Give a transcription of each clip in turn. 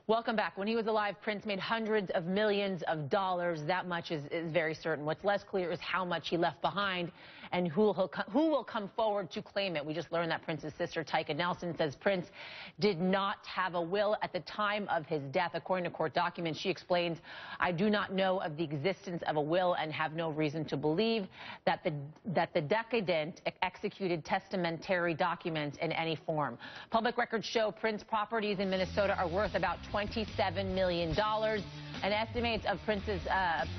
Welcome back. When he was alive, Prince made hundreds of millions of dollars. That much is very certain. What's less clear is how much he left behind and who will come forward to claim it. We just learned that Prince's sister, Hdln, says Prince did not have a will at the time of his death. According to court documents, she explains, "I do not know of the existence of a will and have no reason to believe that the decedent executed testamentary documents in any form." Public records show Prince properties in Minnesota are worth about $27 million. An estimate of Prince's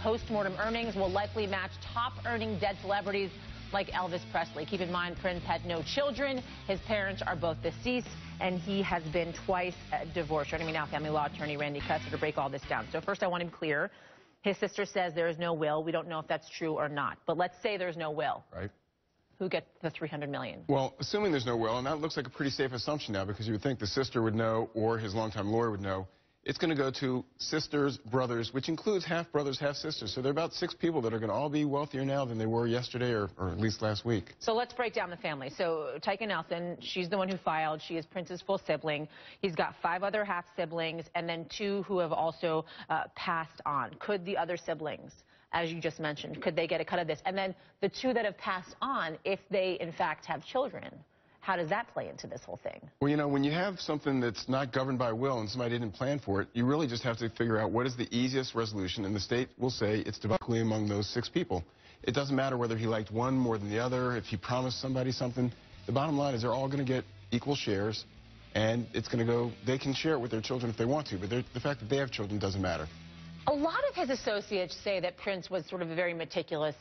post-mortem earnings will likely match top-earning dead celebrities like Elvis Presley. Keep in mind, Prince had no children. His parents are both deceased, and he has been twice divorced. Joining me now, family law attorney Randy Cutzer to break all this down. So first, I want him clear. His sister says there is no will. We don't know if that's true or not. But let's say there's no will. Right. Who gets the $300 million? Well, assuming there's no will, and that looks like a pretty safe assumption now, because you would think the sister would know or his longtime lawyer would know, it's going to go to sisters, brothers, which includes half-brothers, half-sisters. So there are about 6 people that are going to all be wealthier now than they were yesterday or at least last week. So let's break down the family. So Hdln, she's the one who filed. She is Prince's full sibling. He's got 5 other half-siblings and then 2 who have also passed on. Could the other siblings, as you just mentioned, could they get a cut of this? And then the 2 that have passed on, if they in fact have children, how does that play into this whole thing? Well, you know, when you have something that's not governed by will and somebody didn't plan for it, you really just have to figure out what is the easiest resolution, and the state will say it's divided among those 6 people. It doesn't matter whether he liked one more than the other, if he promised somebody something. The bottom line is they're all going to get equal shares, and it's going to go, they can share it with their children if they want to, but the fact that they have children doesn't matter. A lot of his associates say that Prince was sort of a very meticulous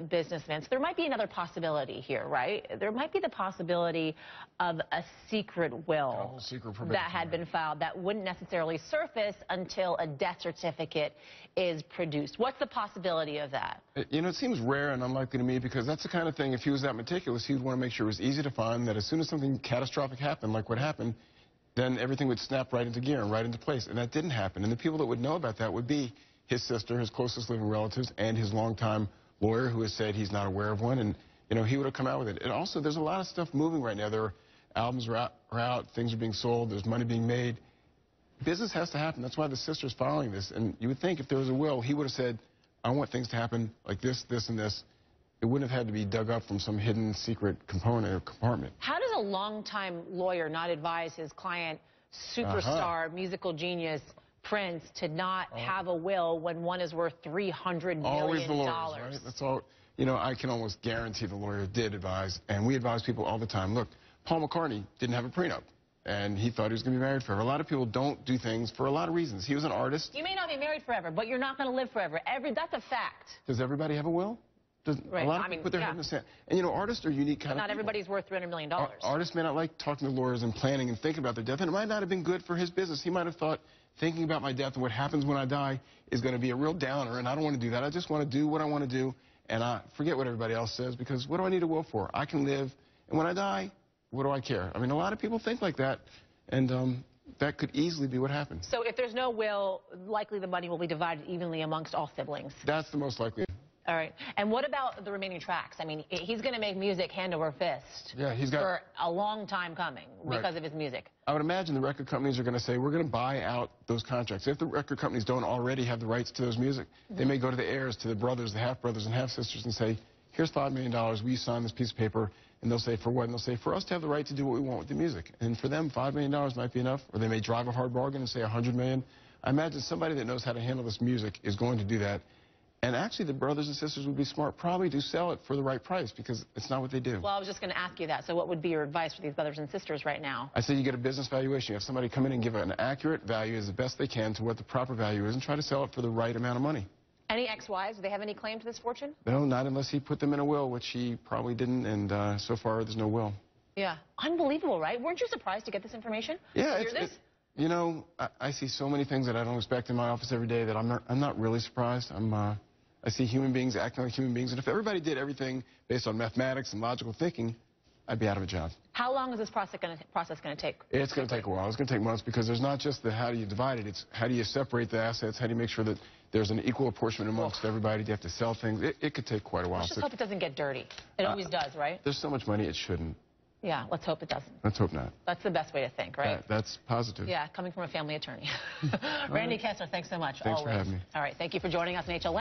businessman. So there might be another possibility here, right? There might be the possibility of a secret will that had been filed that wouldn't necessarily surface until a death certificate is produced. What's the possibility of that? You know, it seems rare and unlikely to me, because that's the kind of thing, if he was that meticulous, he would want to make sure it was easy to find, that as soon as something catastrophic happened, like what happened, then everything would snap right into gear and right into place. And that didn't happen. And the people that would know about that would be his sister, his closest living relatives, and his longtime lawyer, who has said he's not aware of one. And, you know, he would have come out with it. And also, there's a lot of stuff moving right now. There are albums are out, things are being sold, there's money being made. Business has to happen. That's why the sister's following this. And you would think if there was a will, he would have said, I want things to happen like this, this, and this. It wouldn't have had to be dug up from some hidden secret component or compartment. How does a longtime lawyer not advise his client, superstar, musical genius, Prince, to not have a will when one is worth $300 million? Always the lawyers, right? That's all. You know, I can almost guarantee the lawyer did advise, and we advise people all the time. Look, Paul McCartney didn't have a prenup, and he thought he was going to be married forever. A lot of people don't do things for a lot of reasons. He was an artist. You may not be married forever, but you're not going to live forever. That's a fact. Does everybody have a will? Right. A lot of people put their head in the sand. And, you know, artists are unique kind of people. Not everybody's worth $300 million. Artists may not like talking to lawyers and planning and thinking about their death, and it might not have been good for his business. He might have thought thinking about my death and what happens when I die is going to be a real downer, and I don't want to do that. I just want to do what I want to do, and I forget what everybody else says, because what do I need a will for? I can live, and when I die, what do I care? I mean, a lot of people think like that, and that could easily be what happens. So if there's no will, likely the money will be divided evenly amongst all siblings. That's the most likely. All right. And what about the remaining tracks? I mean, he's going to make music hand over fist for a long time coming because of his music. I would imagine the record companies are going to say, we're going to buy out those contracts. If the record companies don't already have the rights to those music, they may go to the heirs, to the brothers, the half-brothers and half-sisters, and say, here's $5 million, will you sign this piece of paper? And they'll say, for what? And they'll say, for us to have the right to do what we want with the music. And for them, $5 million might be enough, or they may drive a hard bargain and say $100 million. I imagine somebody that knows how to handle this music is going to do that. And actually, the brothers and sisters would be smart probably to sell it for the right price, because it's not what they do. Well, I was just going to ask you that. So what would be your advice for these brothers and sisters right now? I say you get a business valuation. You have somebody come in and give an accurate value as the best they can to what the proper value is, and try to sell it for the right amount of money. Any ex-wives, do they have any claim to this fortune? No, not unless he put them in a will, which he probably didn't, and so far there's no will. Yeah. Unbelievable, right? Weren't you surprised to get this information? Yeah. You know, I see so many things that I don't expect in my office every day that I'm not really surprised. I see human beings acting like human beings, and if everybody did everything based on mathematics and logical thinking, I'd be out of a job. How long is this process going to take? It's going to take a while. It's going to take months, because there's not just the how do you divide it, it's how do you separate the assets, how do you make sure that there's an equal apportionment amongst everybody, do you have to sell things? It could take quite a while. Let's just hope it doesn't get dirty. It always does, right? There's so much money, it shouldn't. Yeah, let's hope it doesn't. Let's hope not. That's the best way to think, right? That's positive. Yeah, coming from a family attorney. Randy Kessler, thanks so much. Thanks for having me. All right, thank you for joining us in Hdln.